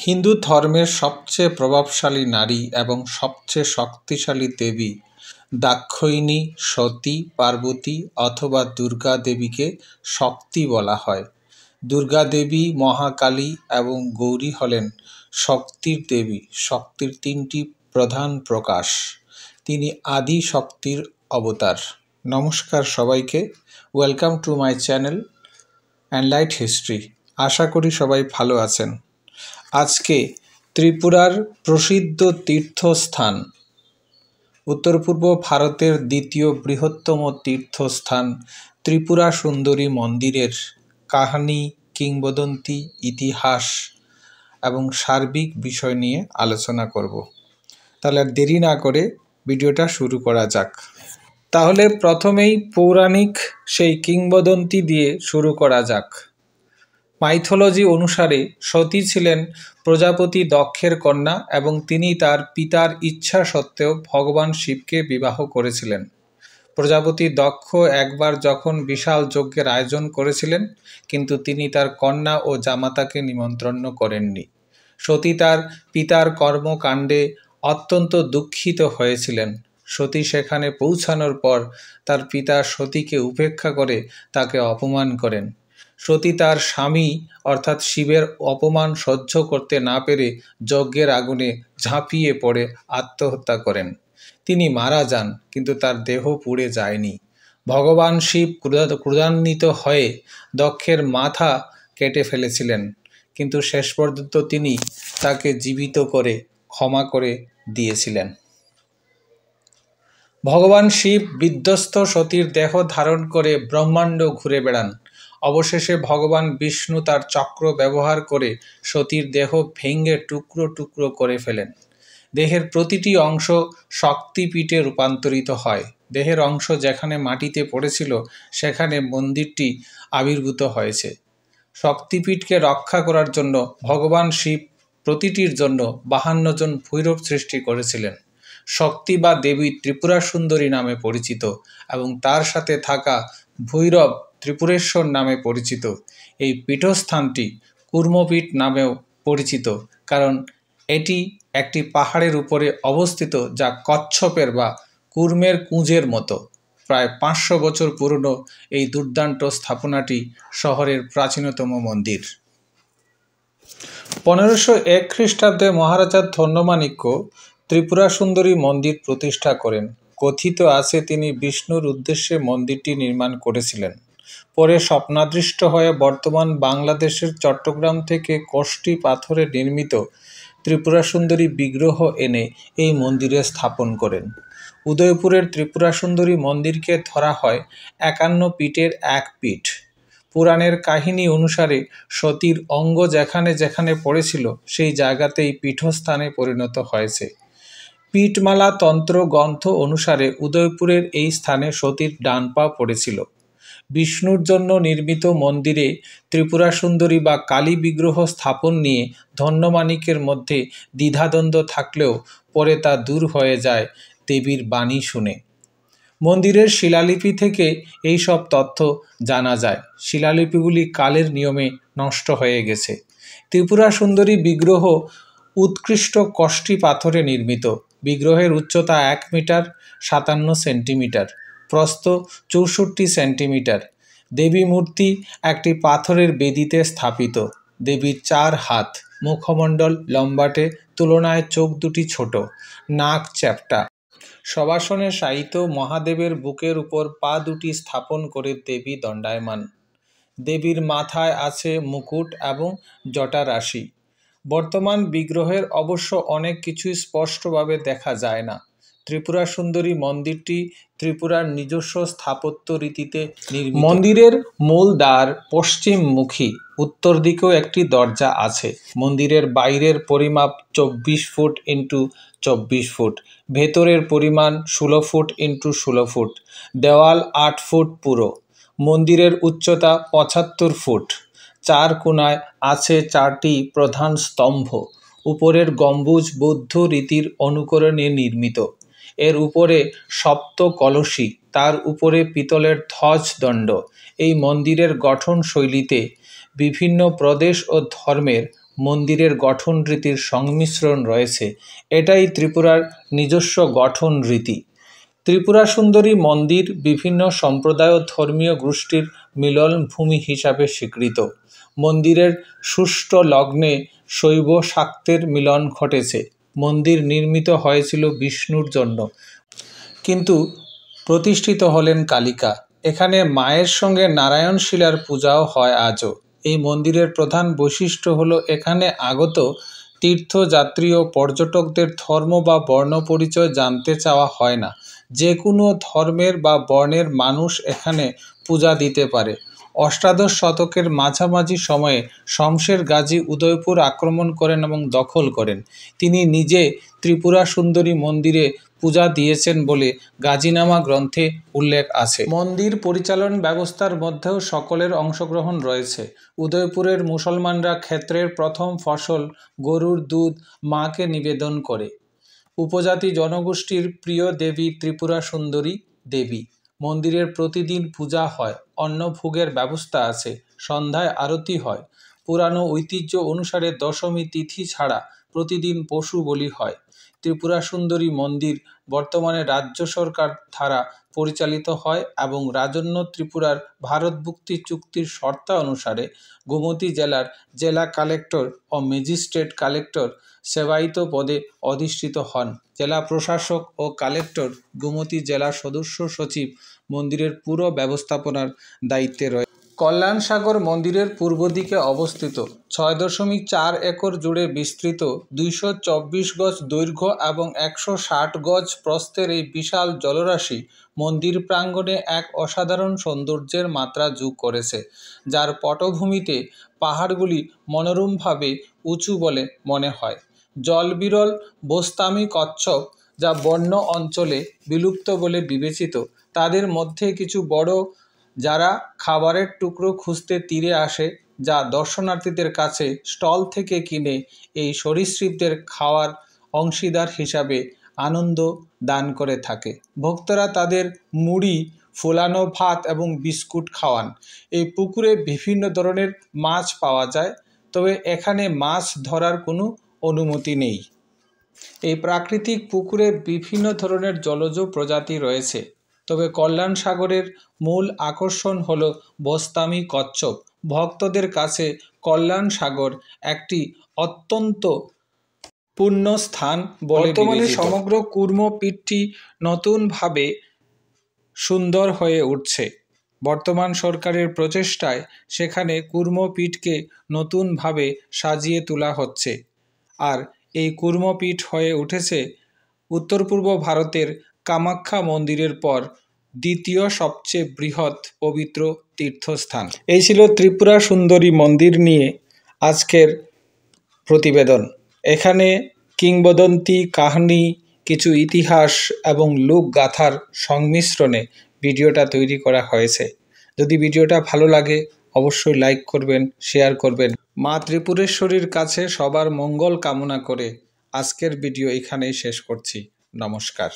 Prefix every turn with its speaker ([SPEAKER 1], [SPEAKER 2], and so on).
[SPEAKER 1] হিন্দু ধর্মের সবচেয়ে প্রভাবশালী নারী এবং সবচেয়ে শক্তিশালী দেবী দাক্ষায়ণী, সতী, পার্বতী অথবা দুর্গা দেবীকে শক্তি বলা হয়। দুর্গা দেবী, মহাকালী এবং গৌরী হলেন শক্তির দেবী, শক্তির তিনটি প্রধান প্রকাশ। তিনি আদি শক্তির অবতার। নমস্কার সবাইকে, welcome to my channel Enlight History. আশা করি সবাই ভালো আছেন। আজকে ত্রিপুরার প্রসিদ্ধ তীর্থস্থান, উত্তর পূর্ব ভারতের দ্বিতীয় বৃহত্তম তীর্থস্থান ত্রিপুরা সুন্দরী মন্দিরের কাহিনী, কিংবদন্তি, ইতিহাস এবং সার্বিক বিষয় নিয়ে আলোচনা করব। তাহলে আর দেরি না করে ভিডিওটা শুরু করা যাক। তাহলে প্রথমেই পৌরাণিক সেই কিংবদন্তি দিয়ে শুরু করা যাক। মাইথোলজি অনুসারে সতী ছিলেন প্রজাপতি দক্ষের কন্যা এবং তিনি তার পিতার ইচ্ছা সত্ত্বেও ভগবান শিবকে বিবাহ করেছিলেন। প্রজাপতি দক্ষ একবার যখন বিশাল যজ্ঞের আয়োজন করেছিলেন, কিন্তু তিনি তার কন্যা ও জামাতাকে নিমন্ত্রণ করেননি। সতী তার পিতার কর্মকাণ্ডে অত্যন্ত দুঃখিত হয়েছিলেন। সতী সেখানে পৌঁছানোর পর তার পিতা সতীকে উপেক্ষা করে তাকে অপমান করেন। সতী তার স্বামী অর্থাৎ শিবের অপমান সহ্য করতে না পেরে যজ্ঞের আগুনে ঝাঁপিয়ে পড়ে আত্মহত্যা করেন। তিনি মারা যান, কিন্তু তার দেহ পুড়ে যায়নি। ভগবান শিব ক্রোধান্বিত হয়ে দক্ষের মাথা কেটে ফেলেছিলেন, কিন্তু শেষ পর্যন্ত তিনি তাকে জীবিত করে ক্ষমা করে দিয়েছিলেন। ভগবান শিব বিধ্বস্ত সতীর দেহ ধারণ করে ব্রহ্মাণ্ড ঘুরে বেড়ান। অবশেষে ভগবান বিষ্ণু তার চক্র ব্যবহার করে সতীর দেহ ভেঙে টুকরো টুকরো করে ফেলেন। দেহের প্রতিটি অংশ শক্তিপীঠে রূপান্তরিত হয়। দেহের অংশ যেখানে মাটিতে পড়েছিল সেখানে মন্দিরটি আবির্ভূত হয়েছে। শক্তিপীঠকে রক্ষা করার জন্য ভগবান শিব প্রতিটির জন্য 52 জন ভৈরব সৃষ্টি করেছিলেন। শক্তি বা দেবী ত্রিপুরা সুন্দরী নামে পরিচিত এবং তার সাথে থাকা ভৈরব ত্রিপুরেশ্বর নামে পরিচিত। এই পীঠস্থানটি কুর্মপীঠ নামেও পরিচিত, কারণ এটি একটি পাহাড়ের উপরে অবস্থিত, যা কচ্ছপের বা কুর্মের কুঁজের মতো। প্রায় 500 বছর পুরনো এই দুর্দান্ত স্থাপনাটি শহরের প্রাচীনতম মন্দির। 1501 খ্রিস্টাব্দে মহারাজা ধন্যমাণিক্য ত্রিপুরা সুন্দরী মন্দির প্রতিষ্ঠা করেন। কথিত আছে তিনি বিষ্ণুর উদ্দেশ্যে মন্দিরটি নির্মাণ করেছিলেন। পরে স্বপ্নাদৃষ্ট হয়ে বর্তমান বাংলাদেশের চট্টগ্রাম থেকে কষ্টি পাথরে নির্মিত ত্রিপুরা সুন্দরী বিগ্রহ এনে এই মন্দিরে স্থাপন করেন। উদয়পুরের ত্রিপুরা সুন্দরী মন্দিরকে ধরা হয় 51 পীঠের এক পীঠ। পুরাণের কাহিনী অনুসারে সতীর অঙ্গ যেখানে যেখানে পড়েছিল সেই জায়গাতেই পীঠস্থানে পরিণত হয়েছে। পীঠমালা তন্ত্র গ্রন্থ অনুসারে উদয়পুরের এই স্থানে সতীর ডান পা পড়েছিল। বিষ্ণুর জন্য নির্মিত মন্দিরে ত্রিপুরা সুন্দরী বা কালী বিগ্রহ স্থাপন নিয়ে ধন্যমাণিক্যের মধ্যে দ্বিধাদ্বন্দ্ব থাকলেও পরে তা দূর হয়ে যায় দেবীর বাণী শুনে। মন্দিরের শিলালিপি থেকে এই সব তথ্য জানা যায়। শিলালিপিগুলি কালের নিয়মে নষ্ট হয়ে গেছে। ত্রিপুরা সুন্দরী বিগ্রহ উৎকৃষ্ট কষ্টি পাথরে নির্মিত। বিগ্রহের উচ্চতা 1 মিটার 57 সেন্টিমিটার, প্রস্থ 64 সেন্টিমিটার। দেবী মূর্তি একটি পাথরের বেদিতে স্থাপিত। দেবীর 4 হাত, মুখমণ্ডল লম্বাটে, তুলনায় চোখ দুটি ছোট, নাক চ্যাপ্টা। শবাসনে শায়িত মহাদেবের বুকের উপর পা দুটি স্থাপন করে দেবী দণ্ডায়মান। দেবীর মাথায় আছে মুকুট এবং জটারাশি। বর্তমান বিগ্রহের অবশ্য অনেক কিছুই স্পষ্টভাবে দেখা যায় না। ত্রিপুরা সুন্দরী মন্দিরটি ত্রিপুরার নিজস্ব স্থাপত্য রীতিতে নির্মিত। মন্দিরের মূল দ্বার পশ্চিমমুখী, উত্তর দিকেও একটি দরজা আছে। মন্দিরের বাইরের পরিমাপ 24 ফুট ইন্টু 24 ফুট, ভেতরের পরিমাণ 16 ফুট ইন্টু 16 ফুট, দেওয়াল 8 ফুট পুরো। মন্দিরের উচ্চতা 75 ফুট। 4 কোণায় আছে 4টি প্রধান স্তম্ভ। উপরের গম্বুজ বৌদ্ধ রীতির অনুকরণে নির্মিত। এর উপরে সপ্ত কলসী, তার উপরে পিতলের ধ্বজদণ্ড। এই মন্দিরের গঠন শৈলীতে বিভিন্ন প্রদেশ ও ধর্মের মন্দিরের গঠন রীতির সংমিশ্রণ রয়েছে। এটাই ত্রিপুরার নিজস্ব গঠন রীতি। ত্রিপুরা সুন্দরী মন্দির বিভিন্ন সম্প্রদায় ও ধর্মীয় গোষ্ঠীর মিলনভূমি হিসাবে স্বীকৃত। মন্দিরের সুষ্ঠু লগ্নে শৈব শাক্তের মিলন ঘটেছে। মন্দির নির্মিত হয়েছিল বিষ্ণুর জন্য, কিন্তু প্রতিষ্ঠিত হলেন কালিকা। এখানে মায়ের সঙ্গে নারায়ণ শিলার পূজাও হয় আজও। এই মন্দিরের প্রধান বৈশিষ্ট্য হলো এখানে আগত তীর্থযাত্রী ও পর্যটকদের ধর্ম বা বর্ণ পরিচয় জানতে চাওয়া হয় না। যে কোনো ধর্মের বা বর্ণের মানুষ এখানে পূজা দিতে পারে। অষ্টাদশ শতকের মাঝামাঝি সময়ে শমশের গাজী উদয়পুর আক্রমণ করেন এবং দখল করেন। তিনি নিজে ত্রিপুরা সুন্দরী মন্দিরে পূজা দিয়েছেন বলে গাজীনামা গ্রন্থে উল্লেখ আছে। মন্দির পরিচালন ব্যবস্থার মধ্যেও সকলের অংশগ্রহণ রয়েছে। উদয়পুরের মুসলমানরা ক্ষেত্রের প্রথম ফসল গরুর দুধ মাকে নিবেদন করে। উপজাতি জনগোষ্ঠীর প্রিয় দেবী ত্রিপুরা সুন্দরী দেবী। মন্দিরের প্রতিদিন পূজা হয়, অন্নভোগের ব্যবস্থা আছে, সন্ধ্যায় আরতি হয়। পুরানো ঐতিহ্য অনুসারে দশমী তিথি ছাড়া প্রতিদিন পশু বলি হয়। ত্রিপুরা সুন্দরী মন্দির বর্তমানে রাজ্য সরকার দ্বারা পরিচালিত হয় এবং রাজন্য ত্রিপুরার ভারতভুক্তি চুক্তির শর্তানুসারে গোমতী জেলার জেলা কালেক্টর ও ম্যাজিস্ট্রেট কালেক্টর সেবায়িত পদে অধিষ্ঠিত হন। জেলা প্রশাসক ও কালেক্টর গোমতী জেলা সদস্য সচিব মন্দিরের পুরো ব্যবস্থাপনার দায়িত্বে রয়েছে। কল্যাণসাগর মন্দিরের পূর্ব দিকে অবস্থিত ৬.৪ একর জুড়ে বিস্তৃত ২২৪ গজ দৈর্ঘ্য এবং ১৬০ গজ প্রস্থের এই বিশাল জলরাশি মন্দির প্রাঙ্গণে এক অসাধারণ সৌন্দর্যের মাত্রা যোগ করেছে, যার পটভূমিতে পাহাড়গুলি মনোরমভাবে উঁচু বলে মনে হয়। জলবিরল বোস্তামি কচ্ছপ, যা বন্য অঞ্চলে বিলুপ্ত বলে বিবেচিত, তাদের মধ্যে কিছু বড় যারা খাবারের টুকরো খুঁজতে তীরে আসে, যা দর্শনার্থীদের কাছে স্টল থেকে কিনে এই সরীসৃপদের খাওয়ার অংশীদার হিসাবে আনন্দ দান করে থাকে। ভক্তরা তাদের মুড়ি, ফোলানো ভাত এবং বিস্কুট খাওয়ান। এই পুকুরে বিভিন্ন ধরনের মাছ পাওয়া যায়, তবে এখানে মাছ ধরার কোনো অনুমতি নেই। এই প্রাকৃতিক পুকুরে বিভিন্ন ধরনের জলজ প্রজাতি রয়েছে, তবে কল্যাণ সাগরের মূল আকর্ষণ হল বোস্তামি কচ্ছপ। ভক্তদের কাছে কল্যাণ সাগর একটি অত্যন্ত পুণ্য স্থান বলে বর্তমানে সমগ্র কুর্মপীঠটি নতুনভাবে সুন্দর হয়ে উঠছে। বর্তমান সরকারের প্রচেষ্টায় সেখানে কুর্মপীঠকে নতুনভাবে সাজিয়ে তোলা হচ্ছে, আর এই কুর্মপীঠ হয়ে উঠেছে উত্তর পূর্ব ভারতের কামাখ্যা মন্দিরের পর দ্বিতীয় সবচেয়ে বৃহৎ পবিত্র তীর্থস্থান। এই ছিল ত্রিপুরা সুন্দরী মন্দির নিয়ে আজকের প্রতিবেদন। এখানে কিংবদন্তি কাহিনী, কিছু ইতিহাস এবং লোকগাথার সংমিশ্রণে ভিডিওটা তৈরি করা হয়েছে। যদি ভিডিওটা ভালো লাগে অবশ্যই লাইক করবেন, শেয়ার করবেন। মা ত্রিপুরেশ্বরীর কাছে সবার মঙ্গল কামনা করে আজকের ভিডিও এখানেই শেষ করছি। নমস্কার।